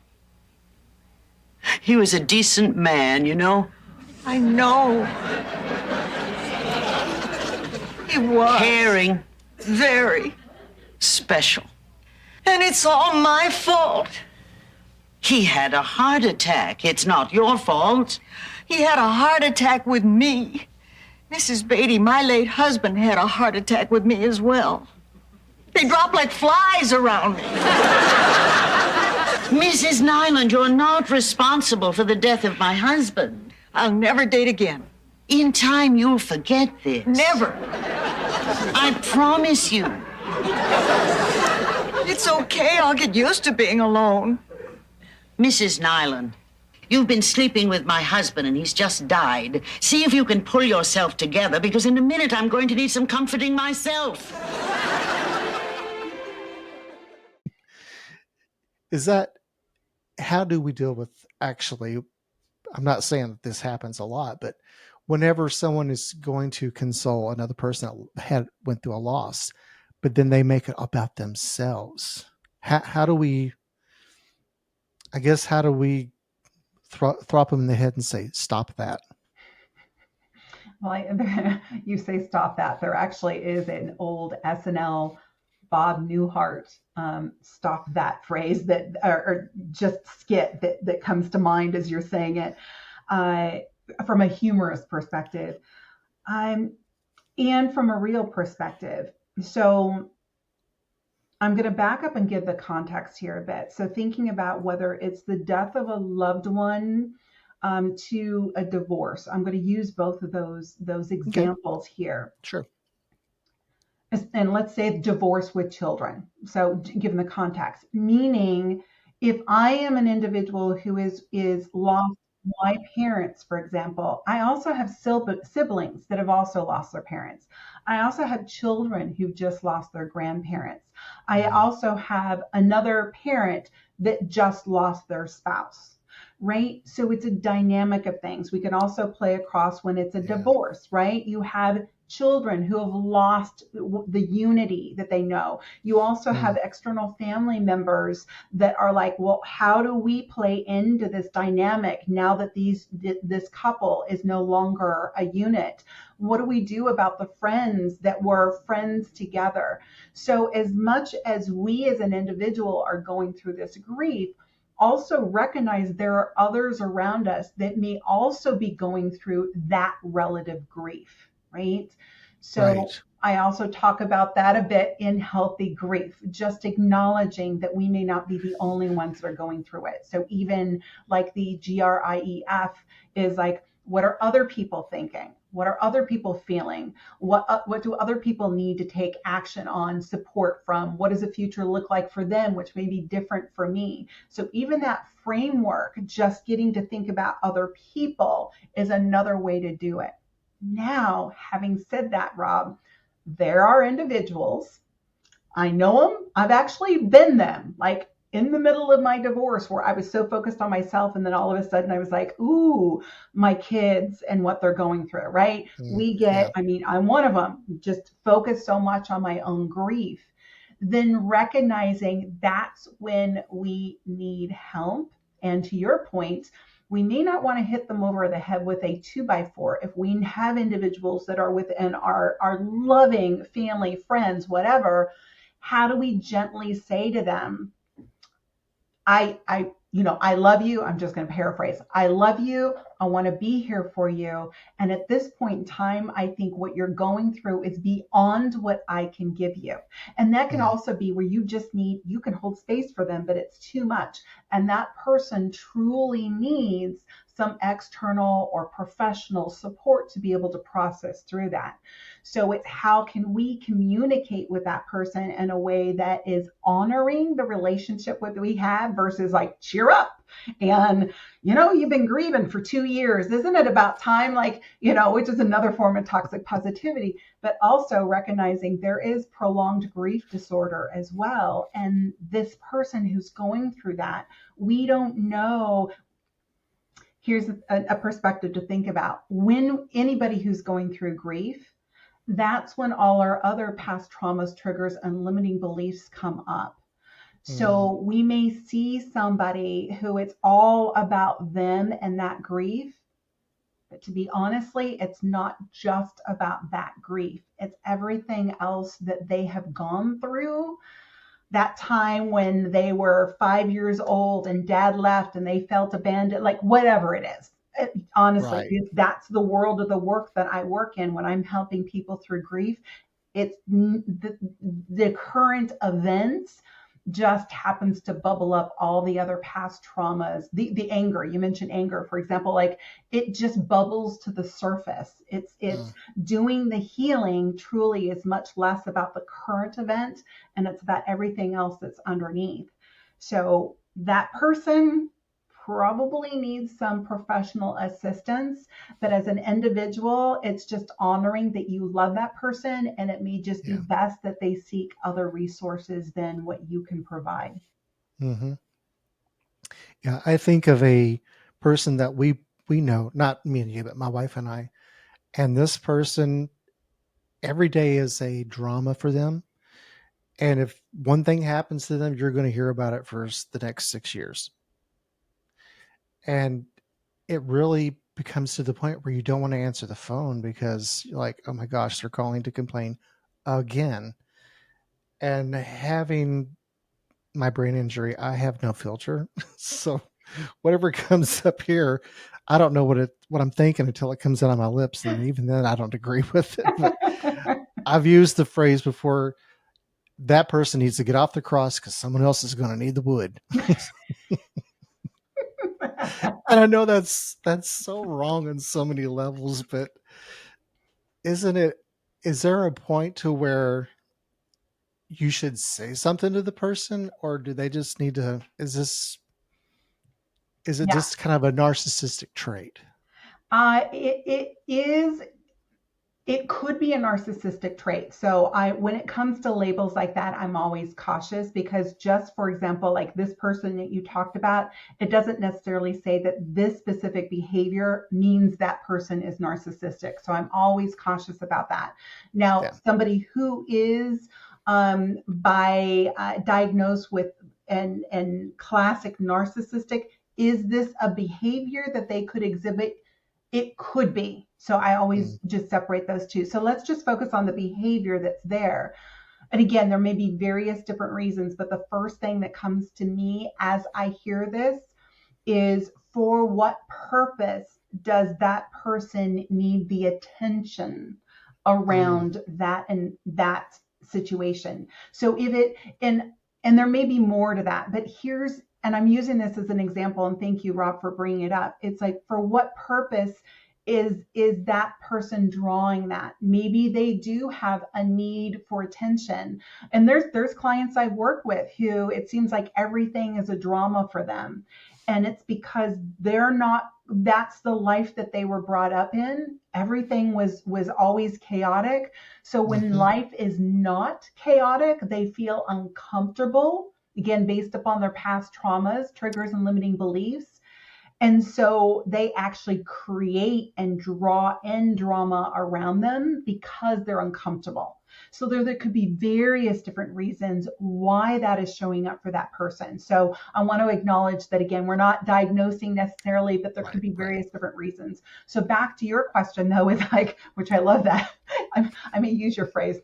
He was a decent man, I know. He was. Caring. Very. Special. And it's all my fault. He had a heart attack. It's not your fault. He had a heart attack with me. Mrs. Beatty, my late husband, had a heart attack with me as well. They dropped like flies around me. Mrs. Nyland, you're not responsible for the death of my husband. I'll never date again. In time, you'll forget this. Never. I promise you. It's okay. I'll get used to being alone. Mrs. Nyland, you've been sleeping with my husband and he's just died. See if you can pull yourself together, because in a minute I'm going to need some comforting myself. Is that, how do we deal with, actually, I'm not saying that this happens a lot, but whenever someone is going to console another person that went through a loss, but then they make it about themselves, how do we, I guess, how do we thwop them in the head and say, stop that? Well, you say stop that. There actually is an old SNL Bob Newhart stop that phrase that, or just skit that comes to mind as you're saying it, from a humorous perspective, and from a real perspective. So I'm going to back up and give the context here a bit. So thinking about whether it's the death of a loved one to a divorce, I'm going to use both of those examples here. Sure. And let's say divorce with children. So given the context, meaning if I am an individual who is lost my parents, for example, I also have siblings that have also lost their parents. I also have children who've just lost their grandparents. I also have another parent that just lost their spouse, right? So it's a dynamic of things. We can also play across when it's a divorce, right? You have children who have lost the unity that they know. You also have external family members that are like, well, how do we play into this dynamic now that this couple is no longer a unit? What do we do about the friends that were friends together? So as much as we as an individual are going through this grief, also recognize there are others around us that may also be going through that relative grief, right? So right. I also talk about that a bit in Healthy Grief, just acknowledging that we may not be the only ones that are going through it. So even like the GRIEF is like, what are other people thinking? What are other people feeling? What do other people need to take action on, support from? What does the future look like for them, which may be different for me? So even that framework, just getting to think about other people is another way to do it. Now, having said that, Rob, there are individuals, I know them, I've actually been them, like in the middle of my divorce where I was so focused on myself, and then all of a sudden I was like, ooh, my kids and what they're going through, right? I mean, I'm one of them, just focused so much on my own grief. Then recognizing that's when we need help. And to your point, we may not want to hit them over the head with a 2x4 if we have individuals that are within our loving family, friends, whatever. How do we gently say to them, I love you. I'm just going to paraphrase. I love you. I want to be here for you. And at this point in time, I think what you're going through is beyond what I can give you. And that can also be where you can hold space for them, but it's too much. And that person truly needs some external or professional support to be able to process through that. So it's how can we communicate with that person in a way that is honoring the relationship that we have versus like, cheer up. And, you've been grieving for 2 years. Isn't it about time? Like, which is another form of toxic positivity, but also recognizing there is prolonged grief disorder as well. And this person who's going through that, we don't know. Here's a perspective to think about. When anybody who's going through grief, that's when all our other past traumas, triggers, and limiting beliefs come up. So we may see somebody who it's all about them and that grief, but to be honestly, it's not just about that grief. It's everything else that they have gone through that time when they were 5 years old and dad left and they felt abandoned, like whatever it is. Honestly, Right. if that's the world of the work that I work in when I'm helping people through grief, it's the current events just happens to bubble up all the other past traumas. The anger, you mentioned anger, for example, like it just bubbles to the surface. It's Mm. doing the healing truly is much less about the current event, and it's about everything else that's underneath. So that person probably needs some professional assistance, but as an individual, it's just honoring that you love that person, and it may just be Yeah. best that they seek other resources than what you can provide. Hmm. Yeah. I think of a person that we know, not me and you, but my wife and I, and this person every day is a drama for them. And if one thing happens to them, you're going to hear about it for the next 6 years. And it really becomes to the point where you don't want to answer the phone because you're like, oh my gosh, they're calling to complain again. And having my brain injury, I have no filter. So whatever comes up here, I don't know what I'm thinking until it comes out of my lips. And even then I don't agree with it. But I've used the phrase before, that person needs to get off the cross because someone else is going to need the wood. And I know that's so wrong on so many levels, but isn't it, is there a point to where you should say something to the person, or do they just need to, is it Yeah. just kind of a narcissistic trait? It is, it could be a narcissistic trait. So when it comes to labels like that, I'm always cautious because just for example, like this person that you talked about, it doesn't necessarily say that this specific behavior means that person is narcissistic. So I'm always cautious about that. Now, Yeah. somebody who is by diagnosed with and classic narcissistic, is this a behavior that they could exhibit? It could be. So I always Mm. just separate those two. So let's just focus on the behavior that's there. And again, there may be various different reasons, but the first thing that comes to me as I hear this is, for what purpose does that person need the attention Mm. around that and that situation? So if it, and there may be more to that, but here's, and I'm using this as an example, and thank you, Rob, for bringing it up. It's like, for what purpose is that person drawing that? Maybe they do have a need for attention, and there's clients I've worked with who it seems like everything is a drama for them, and it's because they're not, that's the life that they were brought up in. Everything was always chaotic. So when Hmm. life is not chaotic, they feel uncomfortable, again based upon their past traumas, triggers, and limiting beliefs. And so they actually create and draw in drama around them because they're uncomfortable. So there could be various different reasons why that is showing up for that person. So I want to acknowledge that, again, we're not diagnosing necessarily, but there could Right. be Right. various different reasons. So back to your question though, is like, which I love that. I may use your phrase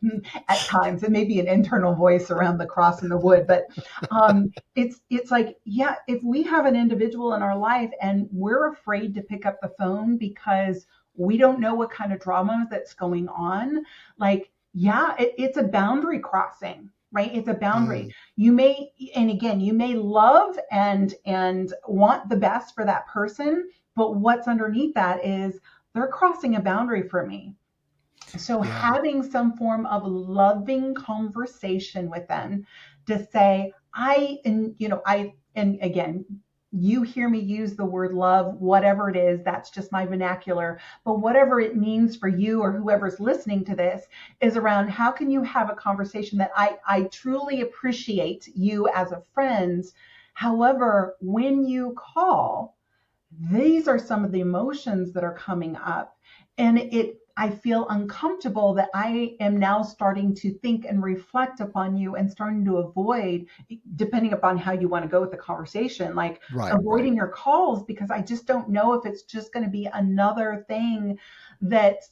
at times. It may be an internal voice around the cross in the wood, but it's like, yeah, if we have an individual in our life and we're afraid to pick up the phone because we don't know what kind of drama that's going on, like, yeah, it's a boundary crossing, right? It's a boundary. Mm. You may, and again, you may love and want the best for that person, but what's underneath that is they're crossing a boundary for me. So Yeah. having some form of loving conversation with them to say, and again, you hear me use the word love, whatever it is, that's just my vernacular. But whatever it means for you or whoever's listening to this is around, how can you have a conversation that I truly appreciate you as a friend. However, when you call, these are some of the emotions that are coming up. And I feel uncomfortable that I am now starting to think and reflect upon you and starting to avoid, depending upon how you want to go with the conversation, like Right, right. avoiding your calls because I just don't know if it's just going to be another thing that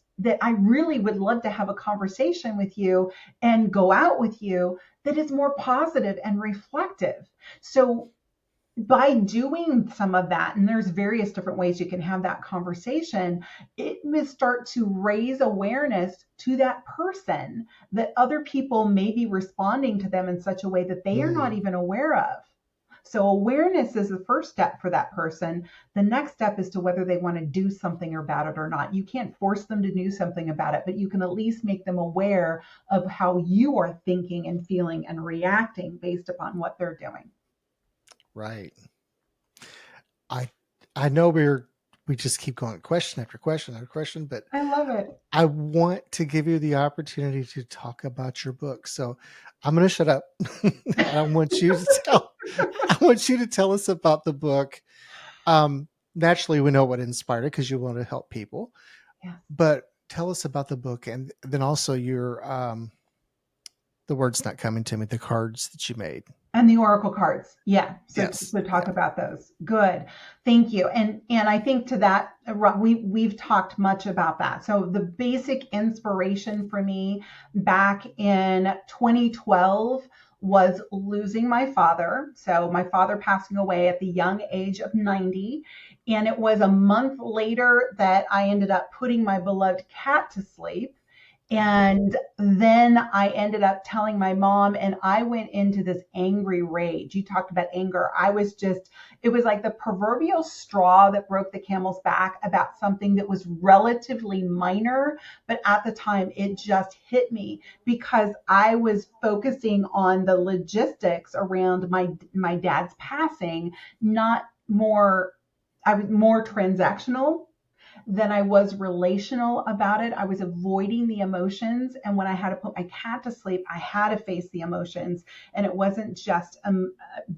I really would love to have a conversation with you and go out with you that is more positive and reflective. So by doing some of that, and there's various different ways you can have that conversation, it will start to raise awareness to that person that other people may be responding to them in such a way that they are not Mm, even aware of. So awareness is the first step for that person. The next step is to whether they want to do something about it or not. You can't force them to do something about it, but you can at least make them aware of how you are thinking and feeling and reacting based upon what they're doing. right. I I know we just keep going question after question after question, but I love it. I want to give you the opportunity to talk about your book. So I'm going to shut up. I want you to tell I want you to tell us about the book. Naturally, we know what inspired it because you want to help people, Yes. but tell us about the book and then also your the words not coming to me, the cards that you made. And the oracle cards. Yeah. So Yes. to talk Yeah. about those. Good. Thank you. And I think to that we've talked much about that. So the basic inspiration for me back in 2012 was losing my father. So my father passing away at the young age of 90. And it was a month later that I ended up putting my beloved cat to sleep. And then I ended up telling my mom, and I went into this angry rage. You talked about anger. It was like the proverbial straw that broke the camel's back about something that was relatively minor. But at the time, it just hit me because I was focusing on the logistics around my dad's passing, not more, I was more transactional than I was relational about it. I was avoiding the emotions. And when I had to put my cat to sleep, I had to face the emotions. And it wasn't just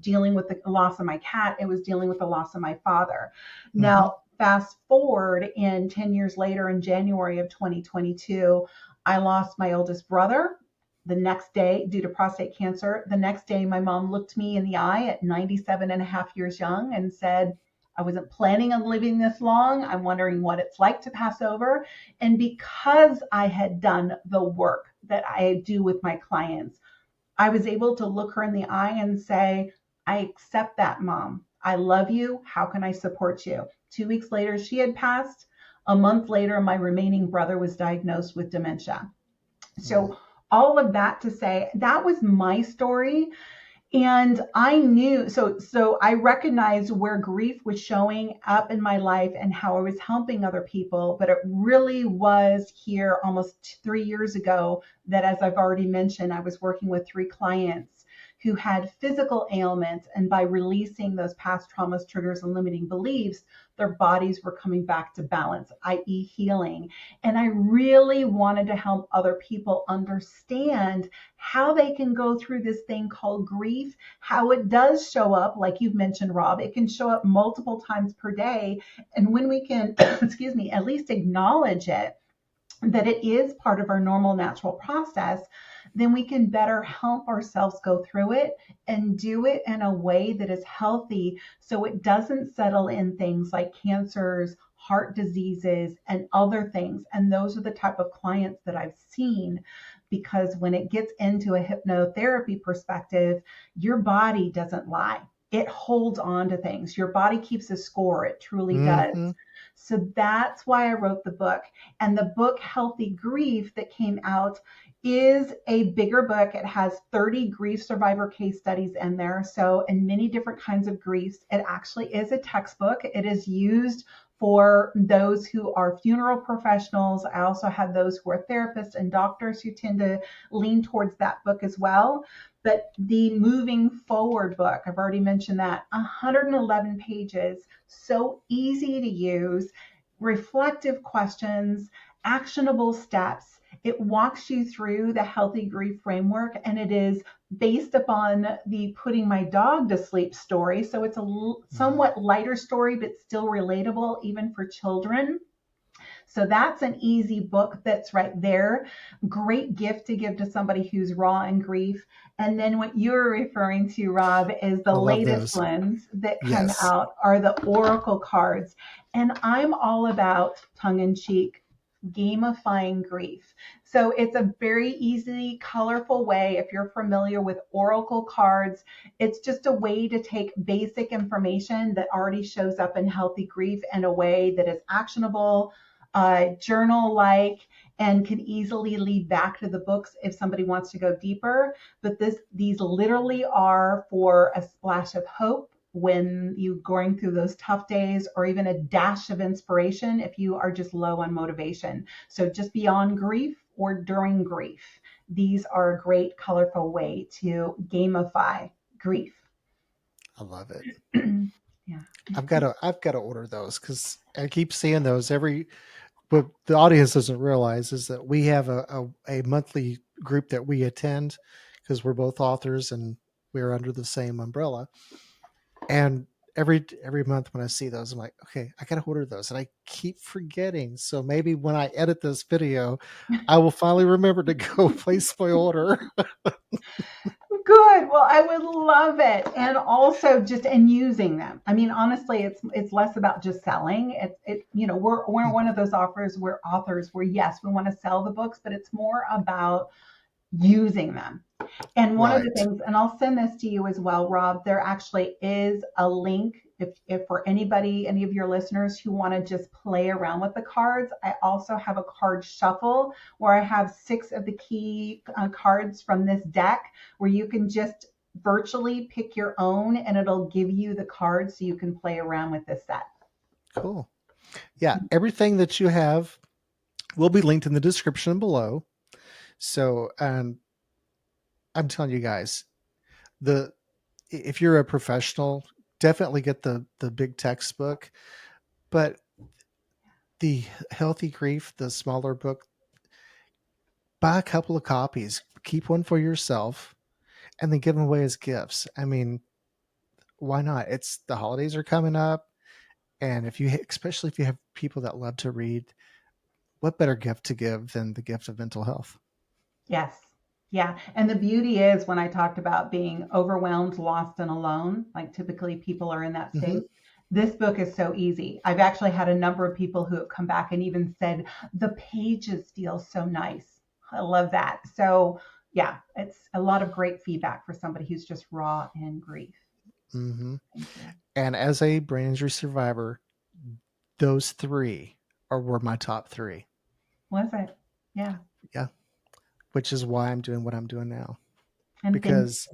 dealing with the loss of my cat, it was dealing with the loss of my father. Mm-hmm. Now, fast forward in 10 years later, in January of 2022, I lost my oldest brother. The next day, due to prostate cancer, the next day, my mom looked me in the eye at 97 and a half years young and said, I wasn't planning on living this long. I'm wondering what it's like to pass over. And because I had done the work that I do with my clients, I was able to look her in the eye and say, I accept that, Mom. I love you. How can I support you? 2 weeks later, she had passed. A month later, my remaining brother was diagnosed with dementia. So, all of that to say, that was my story. And I knew, so I recognized where grief was showing up in my life and how I was helping other people. But it really was here almost 3 years ago that, as I've already mentioned, I was working with 3 clients who had physical ailments. And by releasing those past traumas, triggers, and limiting beliefs, their bodies were coming back to balance, i.e., healing. And I really wanted to help other people understand how they can go through this thing called grief, how it does show up, like you've mentioned, Rob, it can show up multiple times per day. And when we can, excuse me, at least acknowledge it, that it is part of our normal natural process, then we can better help ourselves go through it and do it in a way that is healthy so it doesn't settle in things like cancers, heart diseases, and other things. And those are the type of clients that I've seen, because when it gets into a hypnotherapy perspective, your body doesn't lie. It holds on to things. Your body keeps a score. It truly does. Mm-hmm. So that's why I wrote the book. And the book, Healthy Grief, that came out is a bigger book. It has 30 grief survivor case studies in there. So, in many different kinds of griefs, it actually is a textbook. It is used for those who are funeral professionals. I also have those who are therapists and doctors who tend to lean towards that book as well. But the Moving Forward book, I've already mentioned that, 111 pages, so easy to use, reflective questions, actionable steps. It walks you through the healthy grief framework, and it is based upon the putting my dog to sleep story. So it's a somewhat lighter story, but still relatable even for children. So that's an easy book that's right there. Great gift to give to somebody who's raw in grief. And then what you're referring to, Rob, is the I love latest those. ones that come Yes. out are the oracle cards. And I'm all about tongue in cheek gamifying grief. So it's a very easy, colorful way. If you're familiar with oracle cards, it's just a way to take basic information that already shows up in healthy grief in a way that is actionable, journal like, and can easily lead back to the books if somebody wants to go deeper. But these literally are for a splash of hope when you're going through those tough days, or even a dash of inspiration if you are just low on motivation. So just beyond grief or during grief, these are a great, colorful way to gamify grief. I love it. Yeah. I've got to order those because I keep seeing those every. What the audience doesn't realize is that we have a monthly group that we attend because we're both authors and we're under the same umbrella. And every month when I see those, I'm like, okay, I gotta order those, and I keep forgetting. So maybe when I edit this video, I will finally remember to go place my order. Good. Well, I would love it. And also just and using them. I mean, honestly, it's less about just selling. We're one of those authors where yes, we want to sell the books, but it's more about using them. And one of the Right. things, and I'll send this to you as well, Rob, there actually is a link if for anybody, any of your listeners who want to just play around with the cards. I also have a card shuffle where I have 6 of the key cards from this deck where you can just virtually pick your own and it'll give you the cards so you can play around with this set. Cool. Yeah, everything that you have will be linked in the description below. So, I'm telling you guys, the if you're a professional, definitely get the big textbook. But the healthy grief, the smaller book, buy a couple of copies, keep one for yourself, and then give them away as gifts. I mean, why not? It's the holidays are coming up, and especially if you have people that love to read, what better gift to give than the gift of mental health? Yes. Yeah. And the beauty is when I talked about being overwhelmed, lost, and alone, like typically people are in that Hmm. state. This book is so easy. I've actually had a number of people who have come back and even said the pages feel so nice. I love that. So, yeah, it's a lot of great feedback for somebody who's just raw in grief. Hmm. Thank you. And as a brain injury survivor, those three were my top three. Was it? Yeah. Yeah, which is why I'm doing what I'm doing now, And thank because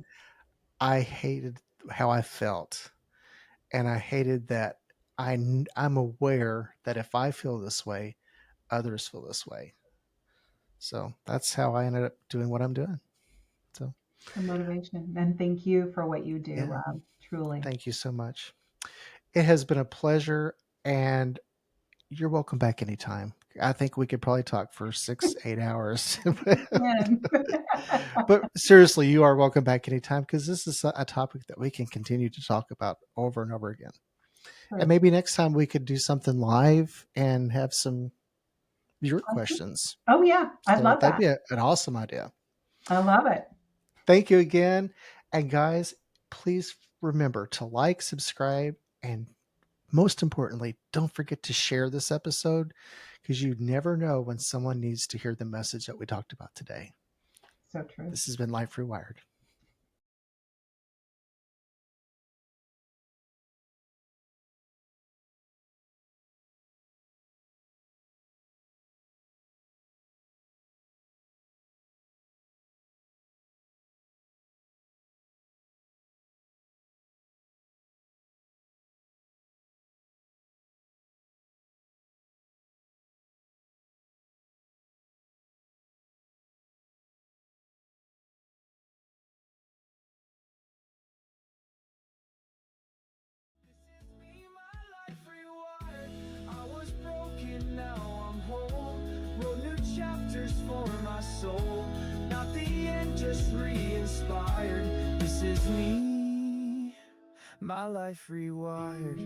I hated how I felt, and I hated that I'm aware that if I feel this way, others feel this way. So that's how I ended up doing what I'm doing. So the motivation. And thank you for what you do, yeah, Rob. Truly. thank you so much. It has been a pleasure, and you're welcome back anytime. I think we could probably talk for 6, 8 hours. And But seriously, you are welcome back anytime because this is a topic that we can continue to talk about over and over again. And True. maybe next time we could do something live and have some viewer questions. Oh, yeah. I'd So love that'd that. be an awesome idea. I love it. Thank you again. And guys, please remember to like, subscribe, and most importantly, don't forget to share this episode because you never know when someone needs to hear the message that we talked about today. So true. This has been Life Rewired. Me, my life rewired. I was broken, now I'm whole. Wrote new chapters for my soul. Not the end, just re-inspired. This is me, my life rewired.